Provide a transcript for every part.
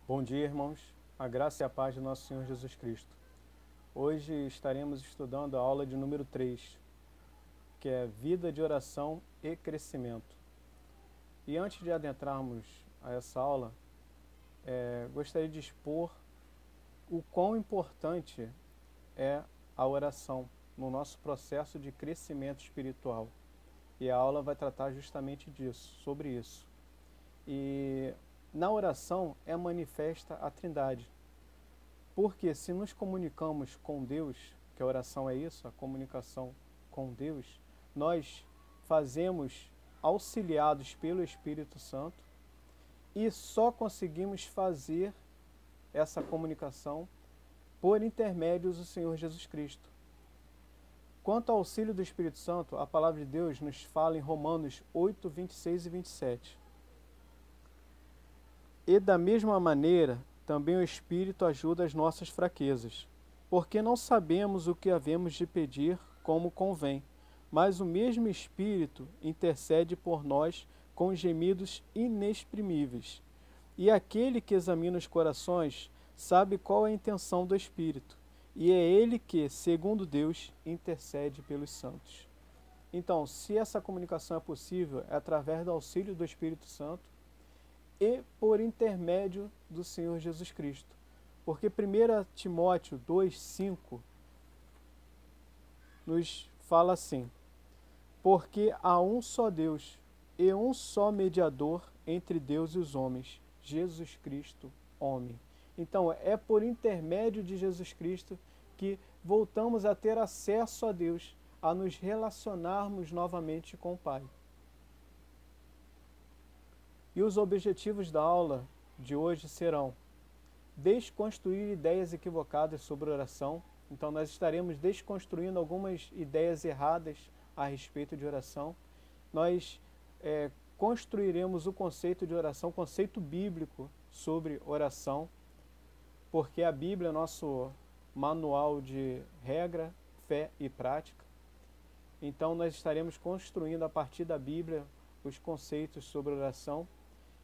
Bom dia, irmãos. A graça e a paz de nosso Senhor Jesus Cristo. Hoje estaremos estudando a aula de número 3, que é Vida de Oração e Crescimento. E antes de adentrarmos a essa aula, gostaria de expor o quão importante é a oração no nosso processo de crescimento espiritual. E a aula vai tratar justamente disso, sobre isso. E na oração é manifesta a Trindade. Porque se nos comunicamos com Deus, que a oração é isso, a comunicação com Deus, nós fazemos auxiliados pelo Espírito Santo e só conseguimos fazer essa comunicação por intermédio do Senhor Jesus Cristo. Quanto ao auxílio do Espírito Santo, a palavra de Deus nos fala em Romanos 8, 26 e 27. E da mesma maneira, também o Espírito ajuda as nossas fraquezas, porque não sabemos o que havemos de pedir como convém, mas o mesmo Espírito intercede por nós com gemidos inexprimíveis. E aquele que examina os corações sabe qual é a intenção do Espírito, e é ele que, segundo Deus, intercede pelos santos. Então, se essa comunicação é possível, é através do auxílio do Espírito Santo, e por intermédio do Senhor Jesus Cristo. Porque 1 Timóteo 2,5 nos fala assim: porque há um só Deus e um só mediador entre Deus e os homens, Jesus Cristo, homem. Então é por intermédio de Jesus Cristo que voltamos a ter acesso a Deus, a nos relacionarmos novamente com o Pai. E os objetivos da aula de hoje serão desconstruir ideias equivocadas sobre oração. Então nós estaremos desconstruindo algumas ideias erradas a respeito de oração. Nós construiremos o conceito de oração, conceito bíblico sobre oração, porque a Bíblia é nosso manual de regra, fé e prática. Então nós estaremos construindo a partir da Bíblia os conceitos sobre oração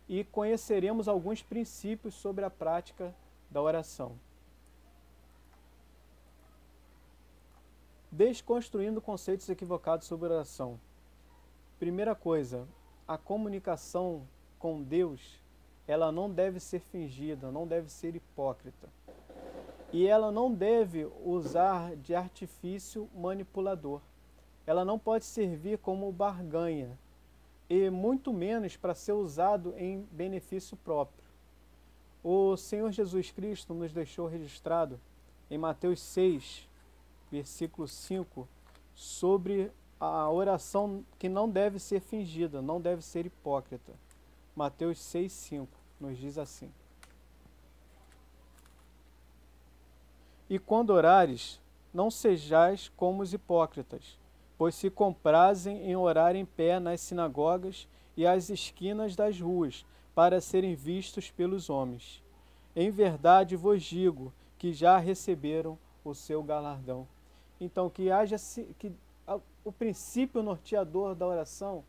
e conheceremos alguns princípios sobre a prática da oração. Desconstruindo conceitos equivocados sobre oração. Primeira coisa, a comunicação com Deus, ela não deve ser fingida, não deve ser hipócrita. E ela não deve usar de artifício manipulador. Ela não pode servir como barganha, e muito menos para ser usado em benefício próprio. O Senhor Jesus Cristo nos deixou registrado em Mateus 6, versículo 5, sobre a oração que não deve ser fingida, não deve ser hipócrita. Mateus 6, 5 nos diz assim: e quando orares, não sejais como os hipócritas, pois se comprazem em orar em pé nas sinagogas e às esquinas das ruas, para serem vistos pelos homens. Em verdade vos digo que já receberam o seu galardão. Então, o princípio norteador da oração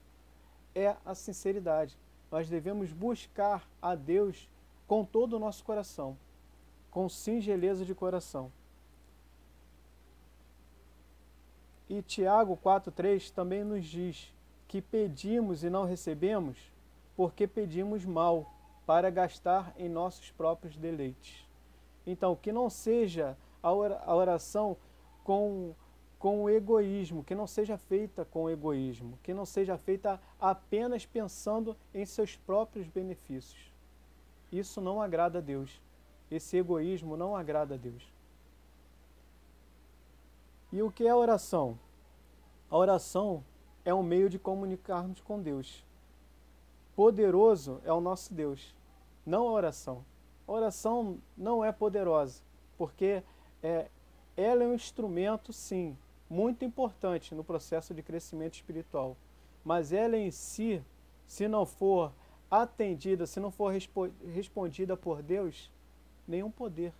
é a sinceridade. Nós devemos buscar a Deus com todo o nosso coração, com singeleza de coração. E Tiago 4,3 também nos diz que pedimos e não recebemos porque pedimos mal, para gastar em nossos próprios deleites. Então, que não seja a oração com o egoísmo, que não seja feita com egoísmo, que não seja feita apenas pensando em seus próprios benefícios. Isso não agrada a Deus. Esse egoísmo não agrada a Deus. E o que é a oração? A oração é um meio de comunicarmos com Deus. Poderoso é o nosso Deus, não a oração. A oração não é poderosa, porque ela é um instrumento, sim, muito importante no processo de crescimento espiritual. Mas ela em si, se não for atendida, se não for respondida por Deus, nenhum poder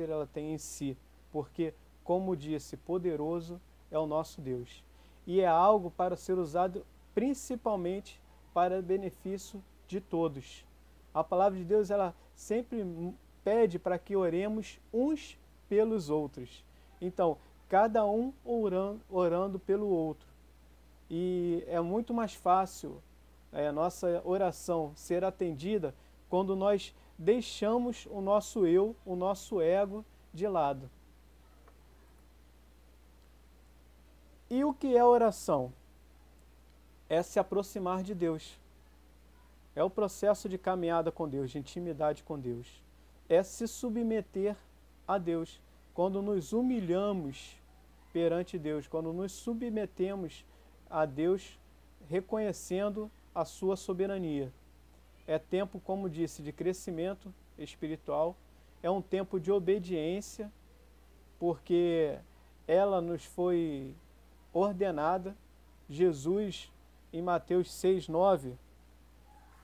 ela tem em si, porque, como disse, poderoso é o nosso Deus. E é algo para ser usado principalmente para benefício de todos. A palavra de Deus, ela sempre pede para que oremos uns pelos outros. Então, cada um orando pelo outro. E é muito mais fácil a nossa oração ser atendida quando nós deixamos o nosso eu, o nosso ego de lado. E o que é oração? É se aproximar de Deus. É o processo de caminhada com Deus, de intimidade com Deus. É se submeter a Deus. Quando nos humilhamos perante Deus, quando nos submetemos a Deus, reconhecendo a sua soberania. É tempo, como disse, de crescimento espiritual. É um tempo de obediência, porque ela nos foi ordenada. Jesus, em Mateus 6:9,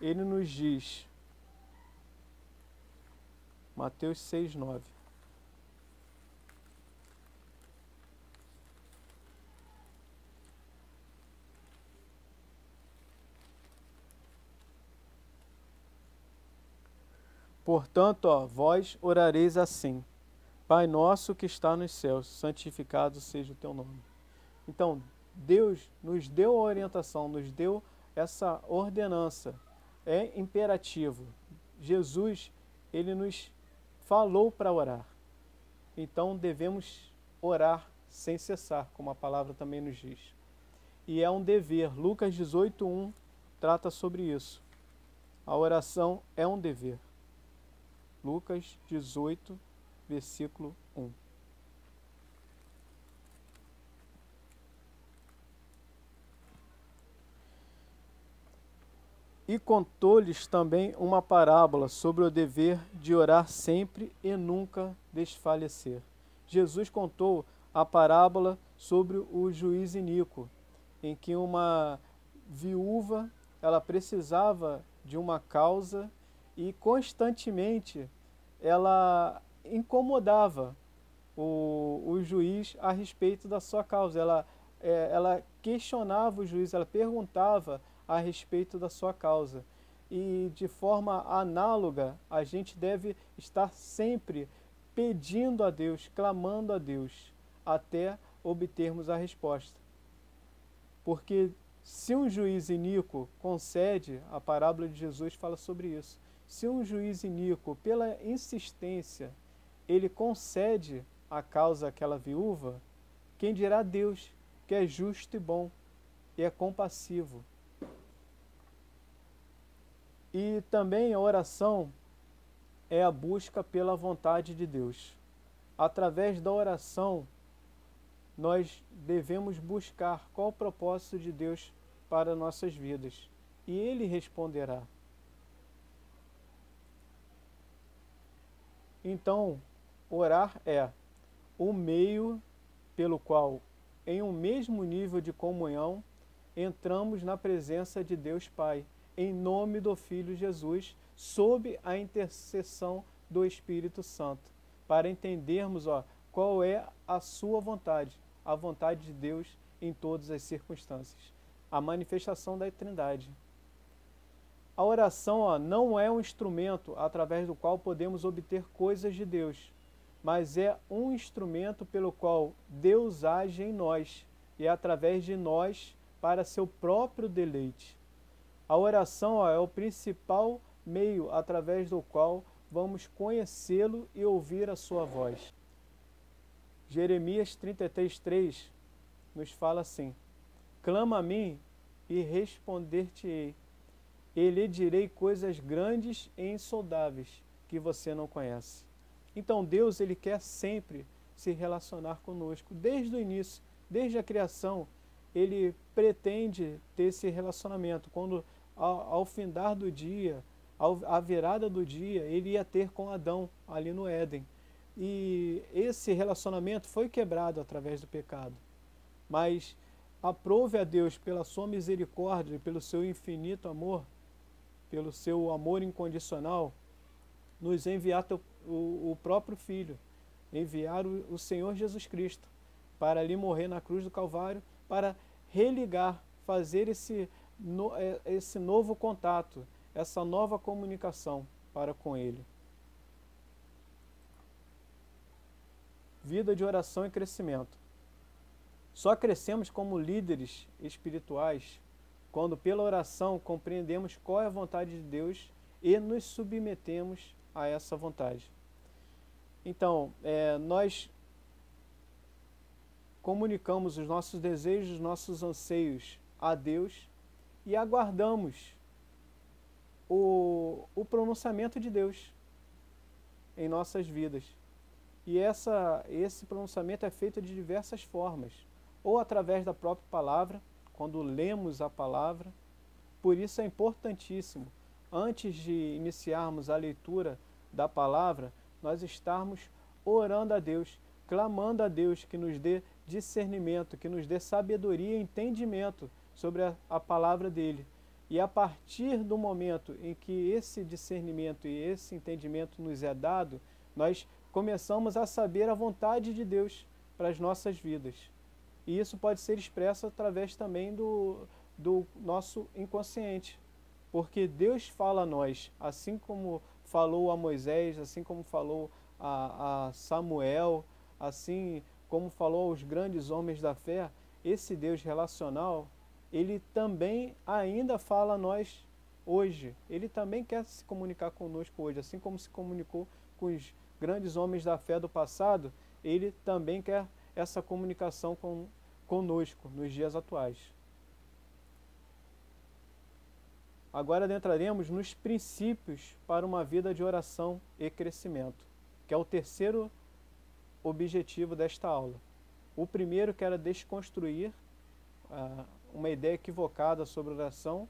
ele nos diz, Mateus 6:9, portanto, vós orareis assim: Pai nosso que está nos céus, santificado seja o teu nome. Então, Deus nos deu a orientação, nos deu essa ordenança. É imperativo. Jesus, ele nos falou para orar. Então, devemos orar sem cessar, como a palavra também nos diz. E é um dever. Lucas 18:1 trata sobre isso. A oração é um dever. Lucas 18, versículo 1. E contou-lhes também uma parábola sobre o dever de orar sempre e nunca desfalecer. Jesus contou a parábola sobre o juiz iníquo, em que uma viúva, ela precisava de uma causa e constantemente ela incomodava o juiz a respeito da sua causa. Ela questionava o juiz, ela perguntava a respeito da sua causa. E de forma análoga, a gente deve estar sempre pedindo a Deus, clamando a Deus, até obtermos a resposta. Porque se um juiz iníquo concede, a parábola de Jesus fala sobre isso, se um juiz iníquo, pela insistência, ele concede a causa àquela viúva, quem dirá Deus, que é justo e bom, e é compassivo. E também a oração é a busca pela vontade de Deus. Através da oração, nós devemos buscar qual o propósito de Deus para nossas vidas. E Ele responderá. Então, orar é o meio pelo qual, em um mesmo nível de comunhão, entramos na presença de Deus Pai, em nome do Filho Jesus, sob a intercessão do Espírito Santo, para entendermos qual é a sua vontade, a vontade de Deus em todas as circunstâncias, a manifestação da Trindade. A oração não é um instrumento através do qual podemos obter coisas de Deus, mas é um instrumento pelo qual Deus age em nós e através de nós para seu próprio deleite. A oração é o principal meio através do qual vamos conhecê-lo e ouvir a sua voz. Jeremias 33:3 nos fala assim: clama a mim e responder-te-ei, e lhe direi coisas grandes e insondáveis que você não conhece. Então Deus, ele quer sempre se relacionar conosco, desde o início, desde a criação, ele pretende ter esse relacionamento. Quando ao findar do dia, à virada do dia, ele ia ter com Adão ali no Éden. E esse relacionamento foi quebrado através do pecado. Mas aprove a Deus, pela sua misericórdia e pelo seu infinito amor, pelo seu amor incondicional, nos enviar o próprio Filho, enviar o Senhor Jesus Cristo, para ali morrer na cruz do Calvário, para religar, fazer esse novo contato essa nova comunicação para com Ele. Vida de oração e crescimento. Só crescemos como líderes espirituais quando, pela oração, compreendemos qual é a vontade de Deus e nos submetemos a essa vontade. Então, nós comunicamos os nossos desejos, os nossos anseios a Deus e aguardamos o pronunciamento de Deus em nossas vidas. E esse pronunciamento é feito de diversas formas, ou através da própria palavra, quando lemos a palavra. Por isso é importantíssimo, antes de iniciarmos a leitura da palavra, nós estarmos orando a Deus, clamando a Deus que nos dê discernimento, que nos dê sabedoria e entendimento sobre a palavra dele. E a partir do momento em que esse discernimento e esse entendimento nos é dado, nós começamos a saber a vontade de Deus para as nossas vidas. E isso pode ser expresso através também do nosso inconsciente. Porque Deus fala a nós, assim como falou a Moisés, assim como falou a Samuel, assim como falou aos grandes homens da fé, esse Deus relacional, ele também ainda fala a nós hoje. Ele também quer se comunicar conosco hoje, assim como se comunicou com os grandes homens da fé do passado, ele também quer essa comunicação conosco nos dias atuais. Agora adentraremos nos princípios para uma vida de oração e crescimento, que é o terceiro objetivo desta aula. O primeiro, que era desconstruir uma ideia equivocada sobre oração.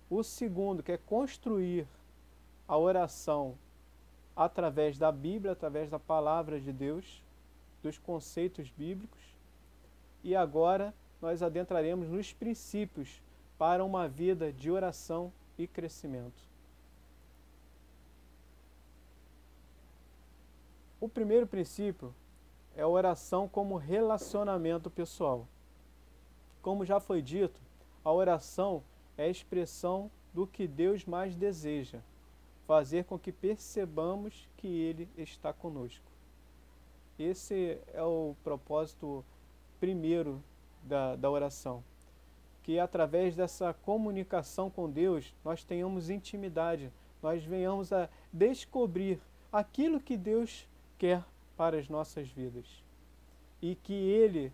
O segundo, que é construir a oração através da Bíblia, através da palavra de Deus, dos conceitos bíblicos. E agora nós adentraremos nos princípios para uma vida de oração e crescimento. O primeiro princípio é a oração como relacionamento pessoal. Como já foi dito, a oração é a expressão do que Deus mais deseja, fazer com que percebamos que Ele está conosco. Esse é o propósito primeiro da oração, que através dessa comunicação com Deus, nós tenhamos intimidade, nós venhamos a descobrir aquilo que Deus quer para as nossas vidas. E que Ele,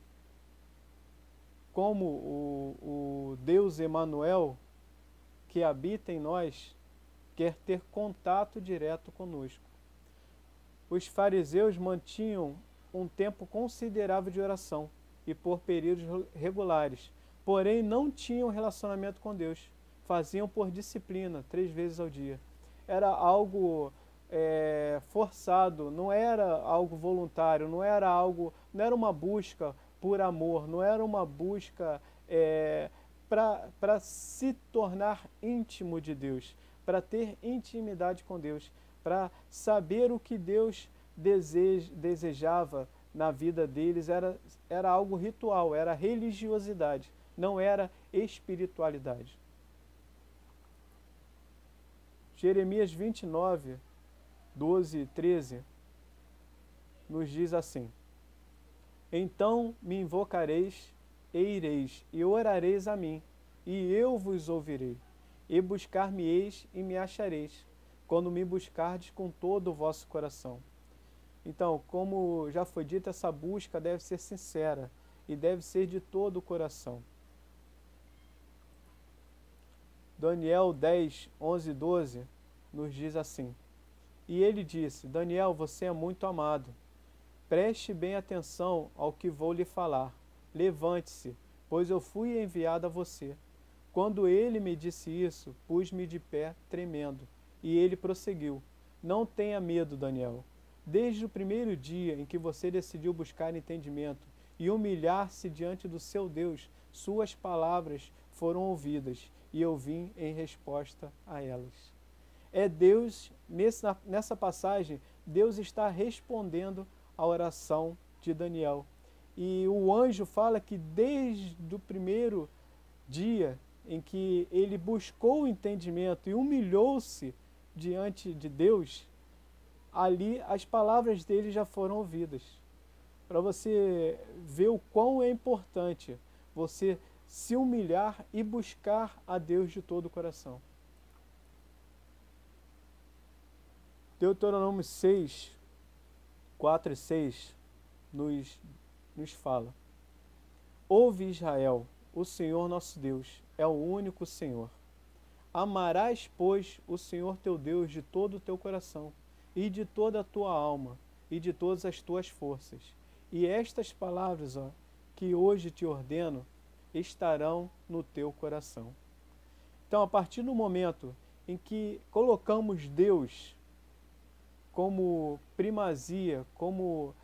como o Deus Emanuel, que habita em nós, quer ter contato direto conosco. Os fariseus mantinham um tempo considerável de oração e por períodos regulares, porém não tinham relacionamento com Deus. Faziam por disciplina, 3 vezes ao dia. Era algo forçado, não era algo voluntário, não era uma busca por amor, não era uma busca para se tornar íntimo de Deus, para ter intimidade com Deus, para saber o que Deus desejava na vida deles. Era algo ritual, era religiosidade, não era espiritualidade. Jeremias 29, 12 e 13 nos diz assim: Então me invocareis e ireis, e orareis a mim, e eu vos ouvirei, e buscar-me-eis e me achareis, quando me buscardes com todo o vosso coração. Então, como já foi dito, essa busca deve ser sincera e deve ser de todo o coração. Daniel 10, 11 e 12 nos diz assim: E ele disse: Daniel, você é muito amado. Preste bem atenção ao que vou lhe falar. Levante-se, pois eu fui enviado a você. Quando ele me disse isso, pus-me de pé, tremendo. E ele prosseguiu: Não tenha medo, Daniel. Desde o primeiro dia em que você decidiu buscar entendimento e humilhar-se diante do seu Deus, suas palavras foram ouvidas, e eu vim em resposta a elas. É Deus, nessa passagem, Deus está respondendo à oração de Daniel. E o anjo fala que desde o primeiro dia em que ele buscou o entendimento e humilhou-se diante de Deus, ali as palavras dele já foram ouvidas. Para você ver o quão é importante você se humilhar e buscar a Deus de todo o coração. Deuteronômio 6, 4 e 6 nos fala: Ouve, Israel, o Senhor nosso Deus é o único Senhor. Amarás, pois, o Senhor teu Deus de todo o teu coração, e de toda a tua alma, e de todas as tuas forças. E estas palavras, que hoje te ordeno, estarão no teu coração. Então, a partir do momento em que colocamos Deus como primazia, como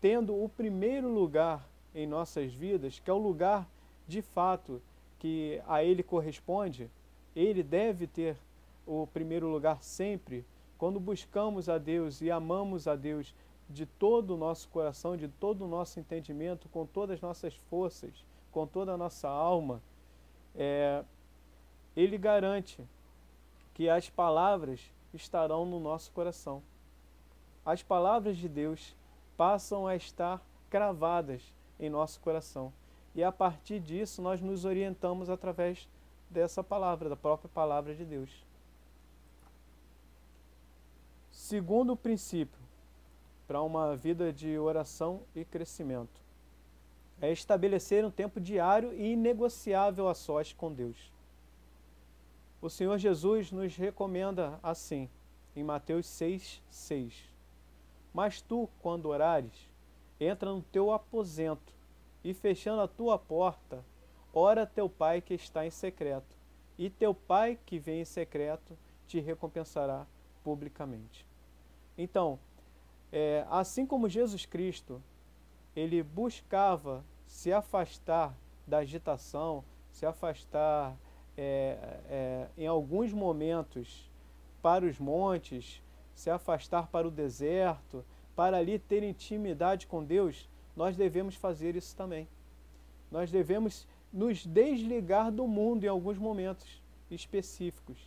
tendo o primeiro lugar em nossas vidas, que é o lugar de fato que a Ele corresponde, Ele deve ter o primeiro lugar sempre. Quando buscamos a Deus e amamos a Deus de todo o nosso coração, de todo o nosso entendimento, com todas as nossas forças, com toda a nossa alma, Ele garante que as palavras estarão no nosso coração. As palavras de Deus passam a estar cravadas em nosso coração. E a partir disso nós nos orientamos através dessa palavra, da própria palavra de Deus. Segundo princípio para uma vida de oração e crescimento é estabelecer um tempo diário e inegociável a sós com Deus. O Senhor Jesus nos recomenda assim, em Mateus 6, 6. Mas tu, quando orares, entra no teu aposento, e fechando a tua porta, ora teu Pai que está em secreto, e teu Pai que vem em secreto te recompensará publicamente. Então, assim como Jesus Cristo, ele buscava se afastar da agitação, se afastar em alguns momentos para os montes, se afastar para o deserto, para ali ter intimidade com Deus, nós devemos fazer isso também. Nós devemos nos desligar do mundo em alguns momentos específicos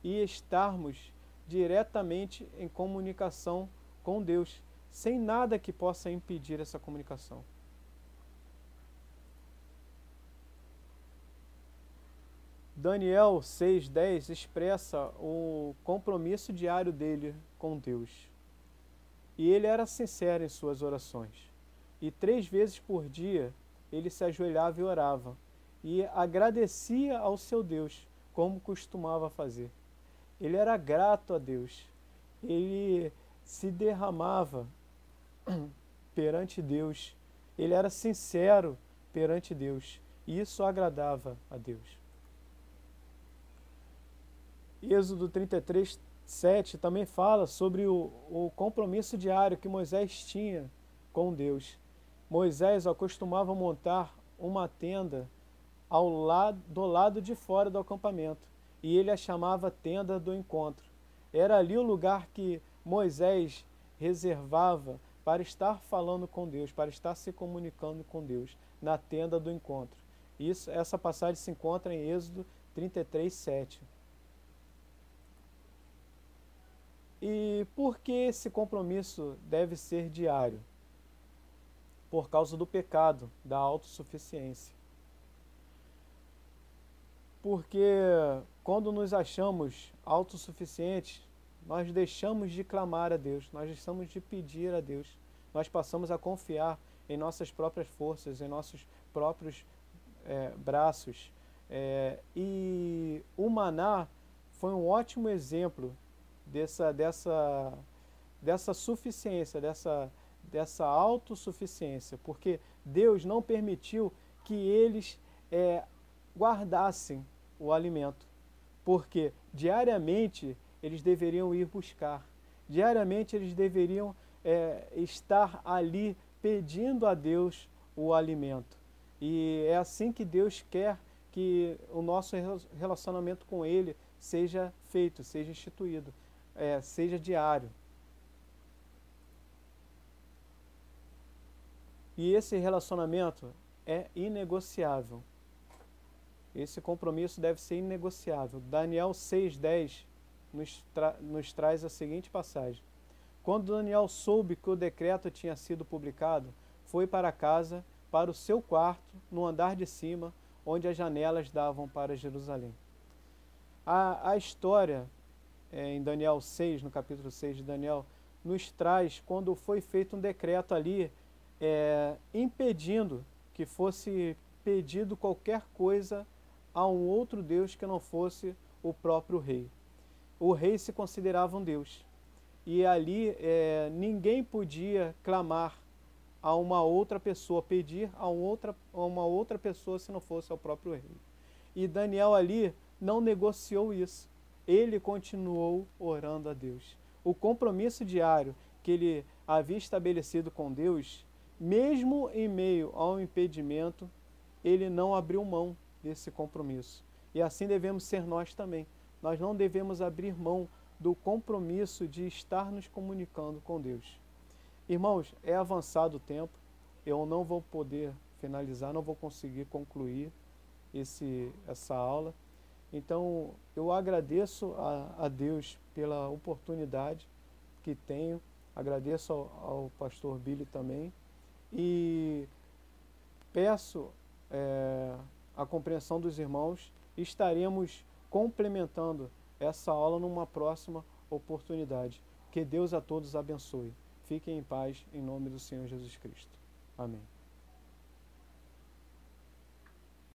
e estarmos diretamente em comunicação com Deus, sem nada que possa impedir essa comunicação. Daniel 6,10 expressa o compromisso diário dele com Deus. E ele era sincero em suas orações. E 3 vezes por dia ele se ajoelhava e orava. E agradecia ao seu Deus, como costumava fazer. Ele era grato a Deus. Ele se derramava perante Deus. Ele era sincero perante Deus. E isso agradava a Deus. Êxodo 33, 7 também fala sobre o compromisso diário que Moisés tinha com Deus. Moisés costumava montar uma tenda do lado de fora do acampamento, e ele a chamava tenda do encontro. Era ali o lugar que Moisés reservava para estar falando com Deus, para estar se comunicando com Deus, na tenda do encontro. Essa passagem se encontra em Êxodo 33, 7. E por que esse compromisso deve ser diário? Por causa do pecado, da autossuficiência. Porque quando nos achamos autossuficientes, nós deixamos de clamar a Deus, nós deixamos de pedir a Deus, nós passamos a confiar em nossas próprias forças, em nossos próprios braços. E o maná foi um ótimo exemplo dessa suficiência, dessa autossuficiência, porque Deus não permitiu que eles guardassem o alimento, porque diariamente eles deveriam ir buscar, diariamente eles deveriam estar ali pedindo a Deus o alimento. E é assim que Deus quer que o nosso relacionamento com Ele seja feito, seja instituído, seja diário. E esse relacionamento é inegociável. Esse compromisso deve ser inegociável. Daniel 6,10 nos traz a seguinte passagem. Quando Daniel soube que o decreto tinha sido publicado, foi para casa, para o seu quarto, no andar de cima, onde as janelas davam para Jerusalém. A história, em Daniel 6, no capítulo 6 de Daniel, nos traz quando foi feito um decreto ali, impedindo que fosse pedido qualquer coisa a um outro Deus que não fosse o próprio rei. O rei se considerava um Deus. E ali ninguém podia clamar a uma outra pessoa, pedir a uma outra pessoa se não fosse ao próprio rei. E Daniel ali não negociou isso. Ele continuou orando a Deus. O compromisso diário que ele havia estabelecido com Deus, mesmo em meio ao impedimento, ele não abriu mão desse compromisso. E assim devemos ser nós também. Nós não devemos abrir mão do compromisso de estar nos comunicando com Deus. Irmãos, é avançado o tempo, eu não vou poder finalizar, não vou conseguir concluir essa aula. Então, eu agradeço a Deus pela oportunidade que tenho, agradeço ao pastor Billy também, e peço a compreensão dos irmãos, estaremos complementando essa aula numa próxima oportunidade. Que Deus a todos abençoe. Fiquem em paz, em nome do Senhor Jesus Cristo. Amém.